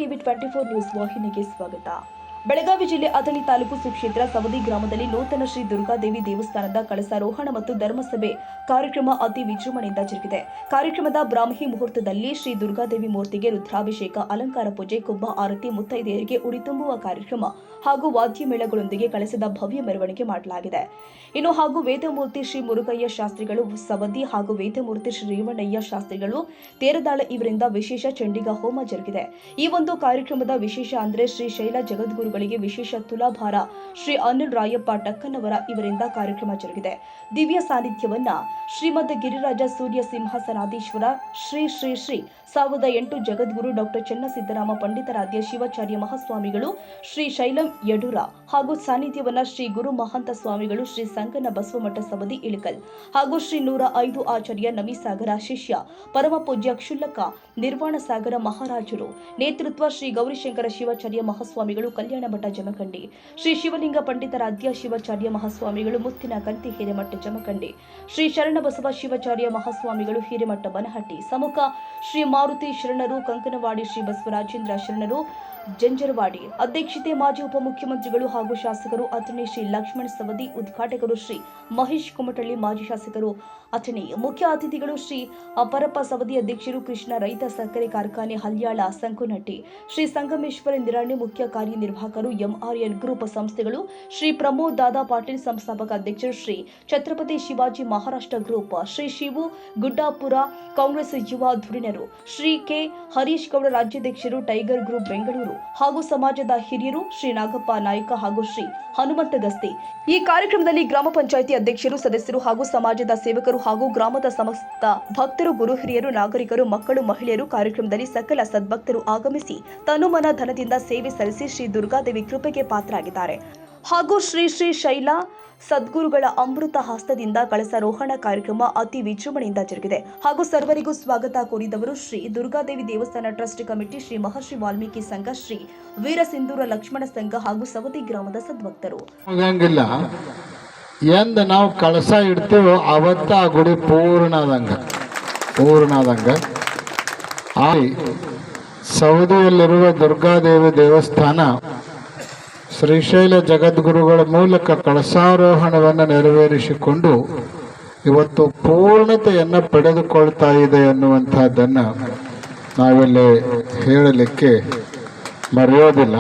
TV 24 news ವಾಹಿನಿಗೆ ಸ್ವಾಗತ. ಬೆಳಗಾವಿ ಜಿಲ್ಲೆ ಅಥಣಿ ತಾಲೂಕು ಸುಕ್ಷೇತ್ರ ಸವದಿ ಗ್ರಾಮದಲ್ಲಿ ನೂತನ ಶ್ರೀ ದುರ್ಗಾದೇವಿ ದೇವಸ್ಥಾನದ ಕಳಸಾರೋಹಣ ಮತ್ತು ಧರ್ಮಸಭೆ ಕಾರ್ಯಕ್ರಮ ಅತಿ ವಿಜೃಂಭಣೆಯಿಂದ ಜರುಗಿದೆ. ಕಾರ್ಯಕ್ರಮದ ಬ್ರಾಹ್ಮಿ ಮುಹೂರ್ತದಲ್ಲಿ ಶ್ರೀ ದುರ್ಗಾದೇವಿ ಮೂರ್ತಿಗೆ ರುದ್ರಾಭಿಷೇಕ, ಅಲಂಕಾರ ಪೂಜೆ, ಕುಂಭ ಆರತಿ, ಮುತ್ತೈದೆಯರಿಗೆ ಉಡಿ ತುಂಬುವ ಕಾರ್ಯಕ್ರಮ ಹಾಗೂ ವಾದ್ಯ ಮೇಳಗಳೊಂದಿಗೆ ಕಳಸದ ಭವ್ಯ ಮೆರವಣಿಗೆ ಮಾಡಲಾಗಿದೆ. ಇನ್ನು ಹಾಗೂ ವೇದಮೂರ್ತಿ ಶ್ರೀ ಮುರುಗಯ್ಯ ಶಾಸ್ತ್ರಿಗಳು ಸವದಿ ಹಾಗೂ ವೇದಮೂರ್ತಿ ಶ್ರೀ ರೇವಣ್ಣಯ್ಯ ಶಾಸ್ತ್ರಿಗಳು ತೇರದಾಳ ಇವರಿಂದ ವಿಶೇಷ ಚಂಡಿಗಾ ಹೋಮ ಜರುಗಿದೆ. ಈ ಒಂದು ಕಾರ್ಯಕ್ರಮದ ವಿಶೇಷ ಅಂದ್ರೆ ಶ್ರೀ ಶೈಲ ಜಗದ್ಗುರುಗಳಿಗೆ ವಿಶೇಷ ತುಲಾಭಾರ ಶ್ರೀ ಅನಿಲ್ ರಾಯಪ್ಪ ಟಕ್ಕನವರ ಇವರಿಂದ ಕಾರ್ಯಕ್ರಮ ಜರುಗಿದೆ. ದಿವ್ಯ ಸಾನ್ನಿಧ್ಯವನ್ನ ಶ್ರೀಮದ್ ಗಿರಿರಾಜ ಸೂರ್ಯ ಸಿಂಹಾಸನಾಧೀಶ್ವರ ಶ್ರೀ ಶ್ರೀ ಶ್ರೀ 1008 ಜಗದ್ಗುರು ಡಾಕ್ಟರ್ ಚೆನ್ನಸಿದ್ದರಾಮ ಪಂಡಿತಾರಾಧ್ಯ ಶಿವಾಚಾರ್ಯ ಮಹಾಸ್ವಾಮಿಗಳು, ಶ್ರೀ ಶೈಲಂ ಯಡೂರ ಹಾಗೂ ಸಾನ್ನಿಧ್ಯವನ್ನ ಶ್ರೀ ಗುರು ಮಹಂತ ಸ್ವಾಮಿಗಳು, ಶ್ರೀ ಸಂಗನ ಬಸವಮಠ ಸವದಿ ಇಳಕಲ್ ಹಾಗೂ ಶ್ರೀ 105 ಆಚಾರ್ಯ ನವಿಸಾಗರ ಶಿಷ್ಯ ಪರಮ ಪೂಜ್ಯ ಕ್ಷುಲ್ಲಕ ನಿರ್ವಾಣ ಸಾಗರ ಮಹಾರಾಜರು ನೇತೃತ್ವ, ಶ್ರೀ ಗೌರಿಶಂಕರ ಶಿವಾಚಾರ್ಯ ಮಹಾಸ್ವಾಮಿಗಳು ಕಲ್ಯಾಣ ಮಠ ಜಮಖಂಡಿ, ಶ್ರೀ ಶಿವಲಿಂಗ ಪಂಡಿತಾರಾಧ್ಯ ಶಿವಾಚಾರ್ಯ ಮಹಾಸ್ವಾಮಿಗಳು ಮುತ್ತಿನ ಕಂತಿ ಹಿರೇಮಠ ಜಮಖಂಡಿ, ಶ್ರೀ ಶರಣಬಸವ ಶಿವಾಚಾರ್ಯ ಮಹಾಸ್ವಾಮಿಗಳು ಹಿರೇಮಠ ಬನಹಟ್ಟಿ ಸಮ್ಮುಖ, ಶ್ರೀ ಮಾರುತಿ ಶರಣರು ಕಂಕನವಾಡಿ, ಶ್ರೀ ಬಸವರಾಜೇಂದ್ರ ಶರಣರು ಜಂಜರವಾಡಿ ಅಧ್ಯಕ್ಷತೆ, ಮಾಜಿ ಉಪಮುಖ್ಯಮಂತ್ರಿಗಳು ಹಾಗೂ ಶಾಸಕರು ಅಥಣಿ ಶ್ರೀ ಲಕ್ಷ್ಮಣ ಸವದಿ, ಉದ್ಘಾಟಕರು ಶ್ರೀ ಮಹೇಶ್ ಕುಮಟಳ್ಳಿ, ಮಾಜಿ ಶಾಸಕರು ಅಥಣಿ, ಮುಖ್ಯ ಅತಿಥಿಗಳು ಶ್ರೀ ಪರಪ್ಪ ಸವದಿ, ಅಧ್ಯಕ್ಷರು ಕೃಷ್ಣ ರೈತ ಸಕ್ಕರೆ ಕಾರ್ಖಾನೆ ಹಲ್ಯಾಳ ಸಂಕುನಟ್ಟಿ, ಶ್ರೀ ಸಂಗಮೇಶ್ವರ ನಿರಾಣಿ, ಮುಖ್ಯ ಕಾರ್ಯನಿರ್ವಾಹಕರು ಎಂಆರ್ಎನ್ ಗ್ರೂಪ್ ಸಂಸ್ಥೆಗಳು, ಶ್ರೀ ಪ್ರಮೋದ್ ದಾದಾ ಪಾಟೀಲ್ ಸಂಸ್ಥಾಪಕ ಅಧ್ಯಕ್ಷರು, ಶ್ರೀ ಛತ್ರಪತಿ ಶಿವಾಜಿ ಮಹಾರಾಷ್ಟ್ರ ಗ್ರೂಪ್, ಶ್ರೀ ಶಿವು ಗುಡ್ಡಾಪುರ ಕಾಂಗ್ರೆಸ್ ಯುವ ಧುರೀಣರು, ಶ್ರೀ ಕೆ ಹರೀಶ್ ಗೌಡ ರಾಜ್ಯಾಧ್ಯಕ್ಷರು ಟೈಗರ್ ಗ್ರೂಪ್ ಬೆಂಗಳೂರು ಹಾಗೂ ಸಮಾಜದ ಹಿರಿಯರು, ಶ್ರೀ ನಾಗಪ್ಪ ನಾಯಕ ಹಾಗೂ ಶ್ರೀ ಹನುಮಂತ ಗಸ್ತಿ. ಈ ಕಾರ್ಯಕ್ರಮದಲ್ಲಿ ಗ್ರಾಮ ಪಂಚಾಯಿತಿ ಅಧ್ಯಕ್ಷರು, ಸದಸ್ಯರು ಹಾಗೂ ಸಮಾಜದ ಸೇವಕರು ಹಾಗೂ ಗ್ರಾಮದ ಸಮಸ್ತ ಭಕ್ತರು, ಗುರು ಹಿರಿಯರು, ನಾಗರಿಕರು, ಮಕ್ಕಳು, ಮಹಿಳೆಯರು ಕಾರ್ಯಕ್ರಮದಲ್ಲಿ ಸಕಲ ಸದ್ಭಕ್ತರು ಆಗಮಿಸಿ ತನುಮನ ಧನದಿಂದ ಸೇವೆ ಸಲ್ಲಿಸಿ ಶ್ರೀ ದುರ್ಗಾದೇವಿ ಕೃಪೆಗೆ ಪಾತ್ರರಾಗಿದ್ದಾರೆ ಹಾಗೂ ಶ್ರೀ ಶ್ರೀ ಶೈಲ ಸದ್ಗುರುಗಳ ಅಮೃತ ಹಸ್ತದಿಂದ ಕಳಸಾರೋಹಣ ಕಾರ್ಯಕ್ರಮ ಅತಿ ವಿಜೃಂಭಣೆಯಿಂದ ಜರುಗಿದೆ ಹಾಗೂ ಸರ್ವರಿಗೂ ಸ್ವಾಗತ ಕೋರಿದವರು ಶ್ರೀ ದುರ್ಗಾದೇವಿ ದೇವಸ್ಥಾನ ಟ್ರಸ್ಟ್ ಕಮಿಟಿ, ಶ್ರೀ ಮಹರ್ಷಿ ವಾಲ್ಮೀಕಿ ಸಂಘ, ಶ್ರೀ ವೀರಸಿಂಧೂರ ಲಕ್ಷ್ಮಣ ಸಂಘ ಹಾಗೂ ಸವದಿ ಗ್ರಾಮದ ಸದ್ಭಕ್ತರು. ಎಂದ ನಾವು ಕಳಸ ಇಡ್ತೀವೋ ಅವತ್ತ ಆ ಗುಡಿ ಪೂರ್ಣಾದಂಗ ಸೌದಿಯಲ್ಲಿರುವ ದುರ್ಗಾದೇವಿ ದೇವಸ್ಥಾನ ಶ್ರೀಶೈಲ ಜಗದ್ಗುರುಗಳ ಮೂಲಕ ಕಳಸಾರೋಹಣವನ್ನು ನೆರವೇರಿಸಿಕೊಂಡು ಇವತ್ತು ಪೂರ್ಣತೆಯನ್ನು ಪಡೆದುಕೊಳ್ತಾ ಇದೆ ಅನ್ನುವಂಥದ್ದನ್ನು ನಾವಿಲ್ಲಿ ಹೇಳಲಿಕ್ಕೆ ಮರೆಯೋದಿಲ್ಲ.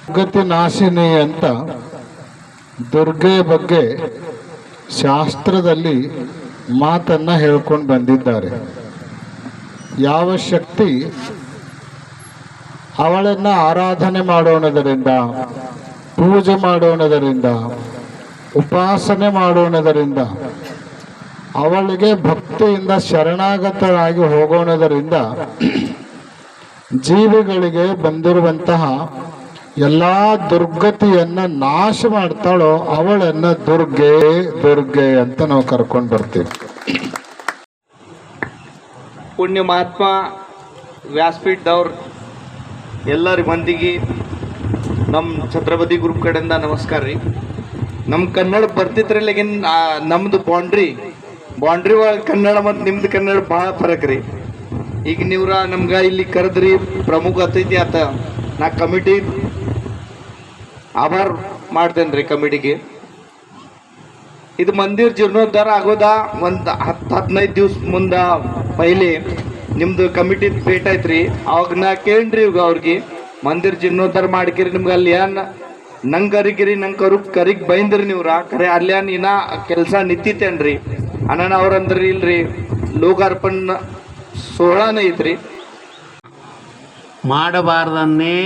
ದುರ್ಗತಿ ನಾಶಿನಿ ಅಂತ ದುರ್ಗೆಯ ಬಗ್ಗೆ ಶಾಸ್ತ್ರದಲ್ಲಿ ಮಾತನ್ನು ಹೇಳ್ಕೊಂಡು ಬಂದಿದ್ದಾರೆ. ಯಾವ ಶಕ್ತಿ ಅವಳನ್ನು ಆರಾಧನೆ ಮಾಡೋಣದರಿಂದ, ಪೂಜೆ ಮಾಡೋಣದರಿಂದ, ಉಪಾಸನೆ ಮಾಡೋಣದರಿಂದ, ಅವಳಿಗೆ ಭಕ್ತಿಯಿಂದ ಶರಣಾಗತರಾಗಿ ಹೋಗೋಣದರಿಂದ ಜೀವಿಗಳಿಗೆ ಬಂದಿರುವಂತಹ ಎಲ್ಲ ದುರ್ಗತಿಯನ್ನು ನಾಶ ಮಾಡ್ತಾಳೋ ಅವಳನ್ನು ದುರ್ಗೆ ಅಂತ ನಾವು ಕರ್ಕೊಂಡು ಬರ್ತೀವಿ. ಪುಣ್ಯ ಮಹಾತ್ಮ ವ್ಯಾಸಪೀಠದವ್ರು ಎಲ್ಲರ ಮಂದಿಗೆ ನಮ್ಮ ಛತ್ರಪತಿ ಗ್ರೂಪ್ ಕಡೆಯಿಂದ ನಮಸ್ಕಾರ ರೀ. ನಮ್ಮ ಕನ್ನಡ ಬರ್ತಿದ್ರಲ್ಲಿಗಿನ್ ನಮ್ಮದು ಬೌಂಡ್ರಿ ಒಳಗೆ ಕನ್ನಡ ಮತ್ತು ನಿಮ್ದು ಕನ್ನಡ ಭಾಳ ಫರಕ್ ರೀ. ಈಗ ನೀವ್ರ ನಮ್ಗೆ ಇಲ್ಲಿ ಕರೆದ್ರಿ, ಪ್ರಮುಖ ಅತಿಥಿ ಆತ. ನಾ ಕಮಿಟಿ ಆಭಾರ ಮಾಡ್ತೇನೆ ರೀ ಕಮಿಟಿಗೆ. ಇದು ಮಂದಿರ ಜೀರ್ಣೋದ್ಧಾರ ಆಗೋದ ಒಂದು 10-15 ದಿವಸ ಮುಂದೆ ಪೈಲೆ ನಿಮ್ದು ಕಮಿಟಿ ಭೇಟ ಐತ್ರಿ. ಅವಾಗ ನಾ ಕೇಳ್ರಿ ಅವ್ರಿಗೆ ಮಂದಿರ ಜೀರ್ಣೋದ್ಧಾರ ಮಾಡಿಕಿರಿ, ನಿಮ್ಗೆ ಅಲ್ಲಿ ಏನ್ ನಂಗೆ ಕರಿಗಿರಿ, ನಂಗೆ ಕರಿಗ್ ಬೈಂದ್ರಿ ನೀವ್ರ ಕರೆ ಅಲ್ಲಿ ಇನ್ನ ಕೆಲಸ ನಿಂತಿತ್ತೇನ್ರಿ ಅಣ್ಣ ಅವ್ರಂದ್ರಿ. ಇಲ್ರಿ, ಲೋಕಾರ್ಪಣ ಸೋಳಾನೇ ಐತ್ರಿ. ಮಾಡಬಾರ್ದನ್ನೇ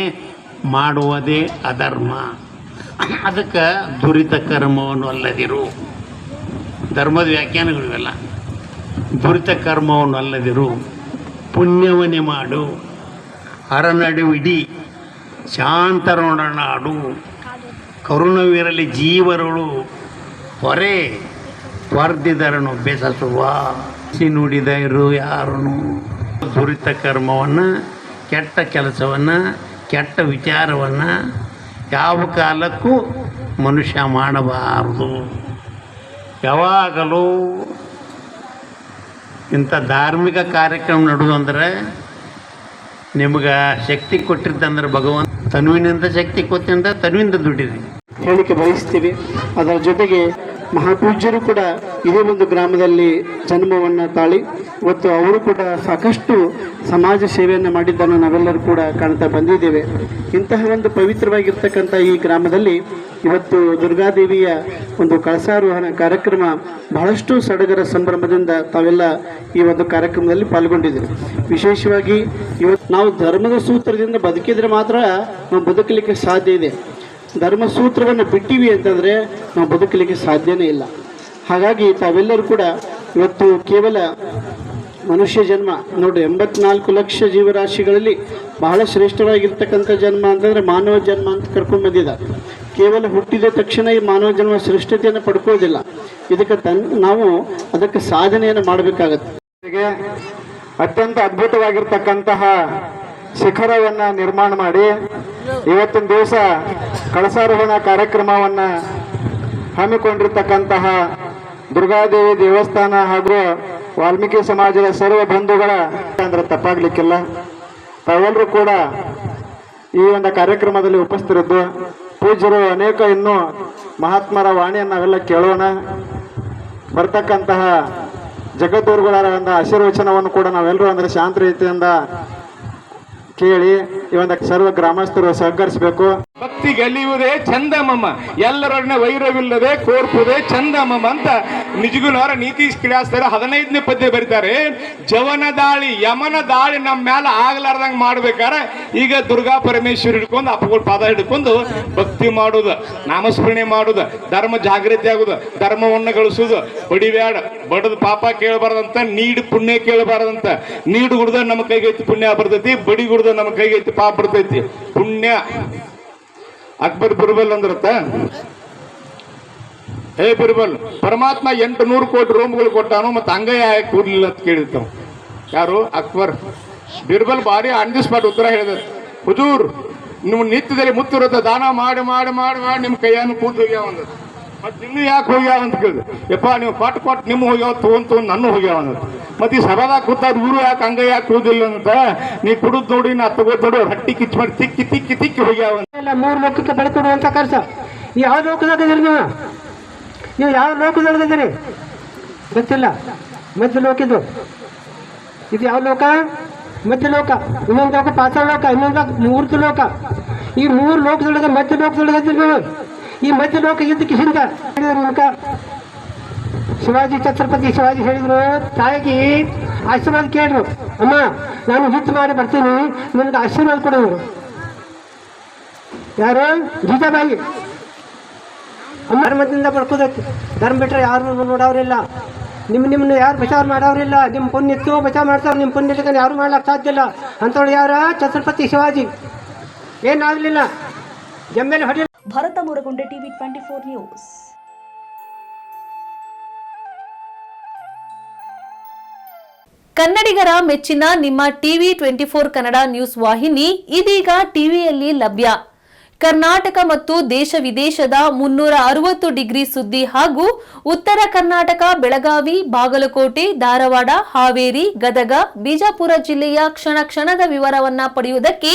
ಮಾಡುವುದೇ ಅಧರ್ಮ, ಅದಕ್ಕೆ ದುರಿತ ಕರ್ಮವನ್ನು ಅಲ್ಲದಿರು. ಧರ್ಮದ ವ್ಯಾಖ್ಯಾನಗಳು ಇವೆಲ್ಲ. ದುರಿತ ಕರ್ಮವನ್ನು ಅಲ್ಲದಿರು, ಪುಣ್ಯವನ್ನೇ ಮಾಡು, ಹರನಡುವಿಡಿ, ಶಾಂತರೊಡನಾಡು, ಕರುಣವಿರಲಿ ಜೀವರುಳು, ಹೊರೆ ವರ್ಧಿದರನು ಬೆಸಸುವ, ನುಡಿದ ಇರು ಯಾರನು. ದುರಿತ ಕರ್ಮವನ್ನು, ಕೆಟ್ಟ ಕೆಲಸವನ್ನು, ಕೆಟ್ಟ ವಿಚಾರವನ್ನು ಯಾವ ಕಾಲಕ್ಕೂ ಮನುಷ್ಯ ಮಾಡಬಾರದು. ಯಾವಾಗಲೂ ಇಂಥ ಧಾರ್ಮಿಕ ಕಾರ್ಯಕ್ರಮ ನಡೆದು ಅಂದರೆ ನಿಮ್ಗೆ ಶಕ್ತಿ ಕೊಟ್ಟಿರ್ತಂದ್ರೆ ಭಗವಂತ ತನುವಿನಿಂದ ಶಕ್ತಿ ಕೊಟ್ಟಿಂದ ತನುವಿಂದ ದುಡಿರಿ ಹೇಳಿಕೆ ಬಯಸ್ತೀವಿ. ಅದರ ಜೊತೆಗೆ ಮಹಾಪೂಜ್ಯರು ಕೂಡ ಇದೇ ಒಂದು ಗ್ರಾಮದಲ್ಲಿ ಜನ್ಮವನ್ನು ತಾಳಿ ಇವತ್ತು ಅವರು ಕೂಡ ಸಾಕಷ್ಟು ಸಮಾಜ ಸೇವೆಯನ್ನು ಮಾಡಿದ್ದನ್ನು ನಾವೆಲ್ಲರೂ ಕೂಡ ಕಾಣ್ತಾ ಬಂದಿದ್ದೇವೆ. ಇಂತಹ ಒಂದು ಪವಿತ್ರವಾಗಿರ್ತಕ್ಕಂಥ ಈ ಗ್ರಾಮದಲ್ಲಿ ಇವತ್ತು ದುರ್ಗಾದೇವಿಯ ಒಂದು ಕಳಸಾರೋಹಣ ಕಾರ್ಯಕ್ರಮ ಬಹಳಷ್ಟು ಸಡಗರ ಸಂಭ್ರಮದಿಂದ ತಾವೆಲ್ಲ ಈ ಒಂದು ಕಾರ್ಯಕ್ರಮದಲ್ಲಿ ಪಾಲ್ಗೊಂಡಿದ್ದೇವೆ. ವಿಶೇಷವಾಗಿ ಇವತ್ತು ನಾವು ಧರ್ಮದ ಸೂತ್ರದಿಂದ ಬದುಕಿದರೆ ಮಾತ್ರ ನಾವು ಬದುಕಲಿಕ್ಕೆ ಸಾಧ್ಯ ಇದೆ. ಧರ್ಮಸೂತ್ರವನ್ನು ಬಿಟ್ಟಿವಿ ಅಂತಂದರೆ ನಾವು ಬದುಕಲಿಕ್ಕೆ ಸಾಧ್ಯನೇ ಇಲ್ಲ. ಹಾಗಾಗಿ ತಾವೆಲ್ಲರೂ ಕೂಡ ಇವತ್ತು ಕೇವಲ ಮನುಷ್ಯ ಜನ್ಮ ನೋಡ್ರಿ, 84 ಲಕ್ಷ ಜೀವರಾಶಿಗಳಲ್ಲಿ ಬಹಳ ಶ್ರೇಷ್ಠವಾಗಿರ್ತಕ್ಕಂಥ ಜನ್ಮ ಅಂತಂದರೆ ಮಾನವ ಜನ್ಮ ಅಂತ ಕರ್ಕೊಂಡು ಬಂದಿದ್ದಾರೆ. ಕೇವಲ ಹುಟ್ಟಿದ ತಕ್ಷಣ ಈ ಮಾನವ ಜನ್ಮ ಶ್ರೇಷ್ಠತೆಯನ್ನು ಪಡ್ಕೋದಿಲ್ಲ. ಇದಕ್ಕೆ ನಾವು ಅದಕ್ಕೆ ಸಾಧನೆಯನ್ನು ಮಾಡಬೇಕಾಗತ್ತೆ. ಅತ್ಯಂತ ಅದ್ಭುತವಾಗಿರ್ತಕ್ಕಂತಹ ಶಿಖರವನ್ನು ನಿರ್ಮಾಣ ಮಾಡಿ ಇವತ್ತಿನ ದಿವಸ ಕಳಸಾರೋಹಣ ಕಾರ್ಯಕ್ರಮವನ್ನು ಹಮ್ಮಿಕೊಂಡಿರ್ತಕ್ಕಂತಹ ದುರ್ಗಾದೇವಿ ದೇವಸ್ಥಾನ ಹಾಗೂ ವಾಲ್ಮೀಕಿ ಸಮಾಜದ ಸರ್ವ ಬಂಧುಗಳ ಅಂದ್ರೆ ತಪ್ಪಾಗ್ಲಿಕ್ಕಿಲ್ಲ, ತಾವೆಲ್ಲರೂ ಕೂಡ ಈ ಒಂದು ಕಾರ್ಯಕ್ರಮದಲ್ಲಿ ಉಪಸ್ಥಿತರಿದ್ದು ಪೂಜ್ಯರು ಅನೇಕ ಇನ್ನೂ ಮಹಾತ್ಮರ ವಾಣಿಯನ್ನು ನಾವೆಲ್ಲ ಕೇಳೋಣ. ಬರ್ತಕ್ಕಂತಹ ಜಗದ್ಗುರುಗಳ ಒಂದು ಆಶೀರ್ವಚನವನ್ನು ಕೂಡ ನಾವೆಲ್ಲರೂ ಅಂದರೆ ಶಾಂತ ರೀತಿಯಿಂದ ಕೇಳಿ ಈ ಒಂದು ಸರ್ವ ಗ್ರಾಮಸ್ಥರು ಸಹಕರಿಸಬೇಕು. ಭಕ್ತಿ ಗೆಲ್ಲಿಯುವುದೇ ಚಂದಮಮ್ಮ, ಎಲ್ಲರೊಡನೆ ವೈರವಿಲ್ಲದೆ ಕೋರ್ಪುದೇ ಚಂದಮಮ್ಮ ಅಂತ ನಿಜಗುಣವರ ನೀತಿ ಕ್ರಿಯಾಸ್ತರ 15ನೇ ಪದ್ಯ ಬರೀತಾರೆ. ಜವನ ದಾಳಿ ಯಮನ ದಾಳಿ ನಮ್ಮ ಮ್ಯಾಲ ಆಗ್ಲಾರ್ದಂಗೆ ಮಾಡ್ಬೇಕಾರೆ ಈಗ ದುರ್ಗಾ ಪರಮೇಶ್ವರಿ ಹಿಡ್ಕೊಂಡು ಅಪ್ಪಗಳ ಪಾದ ಹಿಡ್ಕೊಂಡು ಭಕ್ತಿ ಮಾಡುದು, ನಾಮಸ್ಮರಣೆ ಮಾಡುದು, ಧರ್ಮ ಜಾಗೃತಿ ಆಗುದು, ಧರ್ಮವನ್ನು ಗಳಿಸುದು. ಹೊಡಿಬ್ಯಾಡ, ಬಡದ ಪಾಪ ಕೇಳಬಾರ್ದಂತ, ನೀಡು ಪುಣ್ಯ ಕೇಳಬಾರ್ದಂತ. ನೀಡು ಗುಡ್ದ ನಮ್ಮ ಕೈಗೈತಿ ಪುಣ್ಯ ಬರ್ತೈತಿ, ಬಡಿ ಗುಡ್ದ ನಮ್ಮ ಕೈಗೈತಿ ಪಾಪ ಬರ್ತೈತಿ. ಪುಣ್ಯ ಅಕ್ಬರ್ ಬಿರ್ಬಲ್ ಅಂದ್ರತ್ತ, ಹೇ ಬಿರ್ಬಲ್, ಪರಮಾತ್ಮ 800 ಕೋಟಿ ರೂಮ್ಗಳು ಕೊಟ್ಟಾನು, ಮತ್ತೆ ಹಂಗಯ್ಯ ಕೂಡ್ಲಿಲ್ಲ ಅಂತ ಕೇಳಿರ್ತಾವ. ಯಾರು? ಅಕ್ಬರ್. ಬಿರ್ಬಲ್ ಬಾರಿ ಆನ್ ದಿ ಸ್ಪಾಟ್ ಉತ್ತರ ಹೇಳಿದ, ಹುಜೂರ್ ನಿಮ್ಮ ನಿತ್ಯದಲ್ಲಿ ಮುತ್ತಿರುತ್ತೆ ದಾನ ಮಾಡಿ ಮಾಡಿ ಮಾಡಿ ಮಾಡಿ ನಿಮ್ಮ ಕೈಯನ್ನು ಕೂತು ಹೋಗ್ಯಾವ ಅಂದ. ಮತ್ತೆ ಇನ್ನೂ ಯಾಕೆ ಹೋಗ್ಯಾವ ಅಂತ ಕೇಳಿದೆ. ಯಪ್ಪ ನೀವು ಕೊಟ್ಟು ನಿಮ್ಮ ಹೋಗ್ಯಾವ ತೊಗೊಂಡು ನನ್ನ ಹೋಗ್ಯಾವ ಅಂದ. ಮತ್ತೆ ಈ ಸಭಾದಾಗ ಕೂತಾದ ಊರು ಯಾಕೆ ಹಂಗ ಯಾಕೆ ಕೂದಿಲ್ಲ ಅಂತ, ನೀ ಕುಡಿದ್ ನೋಡಿ ನಾ ತಗೋದ್ ನೋಡಿ ಹಟ್ಟಿ ಕಿಚ್ಚು ಮಾಡಿ ತಿಕ್ಕಿ ತಿಕ್ಕಿ ತಿಕ್ಕಿ ಹೋಗ್ಯಾವ. 3 ಲೋಕಕ್ಕೆ ಬೆಳಕೊಡುವಂಥ ಕೆಲಸ. ಯಾವ ಲೋಕದಾಗದಿರಿ ನೀವು ಯಾವ ಲೋಕದೊಳಗದಿರಿ ಗೊತ್ತಿಲ್ಲ. ಮಧ್ಯ ಲೋಕ ಇದು ಯಾವ ಲೋಕ? ಮಧ್ಯ ಲೋಕ. ಇನ್ನೊಂದು ಲೋಕ ಪಾತಾಳ ಲೋಕ, ಇನ್ನೊಂದು ಲೋಕ ಮೂರ್ತಿ ಲೋಕ. ಈ 3 ಲೋಕದೊಳಗೆ ಮಧ್ಯ ಲೋಕದೊಳಗದಿರಿ ನೀವು. ಈ ಮಧ್ಯ ಲೋಕ ಇದ್ದಕ್ಕೆ ಹಿಂದ ಹೇಳಿದ್ರು ಶಿವಾಜಿ ಛತ್ರಪತಿ ಶಿವಾಜಿ ಹೇಳಿದ್ರು, ತಾಯಿಗೆ ಆಶೀರ್ವಾದ ಕೇಳಿದ್ರು, ಅಮ್ಮ ನಾನು ಹಿಟ್ಟು ಮಾಡಿ ಬರ್ತೀನಿ, ನನಗೆ ಆಶೀರ್ವಾದ ಕೊಡೋರು. ಯಾರು? ಜೀಜಾಬಾಯಿ. ಅಮ್ಮ ಧರ್ಮದಿಂದ ಪಡ್ಕೋದಕ್ಕೆ, ಧರ್ಮ ಬಿಟ್ಟರೆ ಯಾರು ನೋಡೋರಿಲ್ಲ, ನಿಮ್ಮನ್ನ ಯಾರು ಬಚಾವ್ ಮಾಡೋರಿಲ್ಲ. ನಿಮ್ಮ ಪುಣ್ಯತ್ತು ಬಚಾವ್ ಮಾಡ್ತಾರೆ, ನಿಮ್ಮ ಪುಣ್ಯಕ್ಕೆ ಯಾರು ಮಾಡ್ಲಿಕ್ಕೆ ಸಾಧ್ಯ ಇಲ್ಲ. ಅಂಥವ್ರು ಯಾರ? ಛತ್ರಪತಿ ಶಿವಾಜಿ. ಏನಾಗಲಿಲ್ಲ, ಜಮ್ಮೇಲೆ ಹೊಡಿ. Bharat Muragunde, TV 24 news. ಕನ್ನಡಿಗರ ಮೆಚ್ಚಿನ ನಿಮ್ಮ ಟಿವಿ 24 ಕನ್ನಡ ನ್ಯೂಸ್ ವಾಹಿನಿ ಇದೀಗ ಟಿವಿಯಲ್ಲಿ ಲಭ್ಯ. ಕರ್ನಾಟಕ ಮತ್ತು ದೇಶ ವಿದೇಶದ 360 ಡಿಗ್ರಿ ಸುದ್ದಿ ಹಾಗೂ ಉತ್ತರ ಕರ್ನಾಟಕ, ಬೆಳಗಾವಿ, ಬಾಗಲಕೋಟೆ, ಧಾರವಾಡ, ಹಾವೇರಿ, ಗದಗ, ಬಿಜಾಪುರ ಜಿಲ್ಲೆಯ ಕ್ಷಣ ಕ್ಷಣದ ವಿವರವನ್ನ ಪಡೆಯುವುದಕ್ಕೆ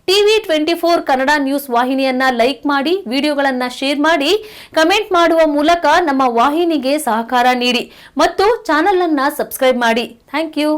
ಟಿವಿ 24 ಕನ್ನಡ ನ್ಯೂಸ್ ವಾಹಿನಿಯನ್ನ ಲೈಕ್ ಮಾಡಿ, ವಿಡಿಯೋಗಳನ್ನ ಶೇರ್ ಮಾಡಿ, ಕಮೆಂಟ್ ಮಾಡುವ ಮೂಲಕ ನಮ್ಮ ವಾಹಿನಿಗೆ ಸಹಕಾರ ನೀಡಿ ಮತ್ತು ಚಾನೆಲ್ ಅನ್ನ ಸಬ್ಸ್ಕ್ರೈಬ್ ಮಾಡಿ. Thank you.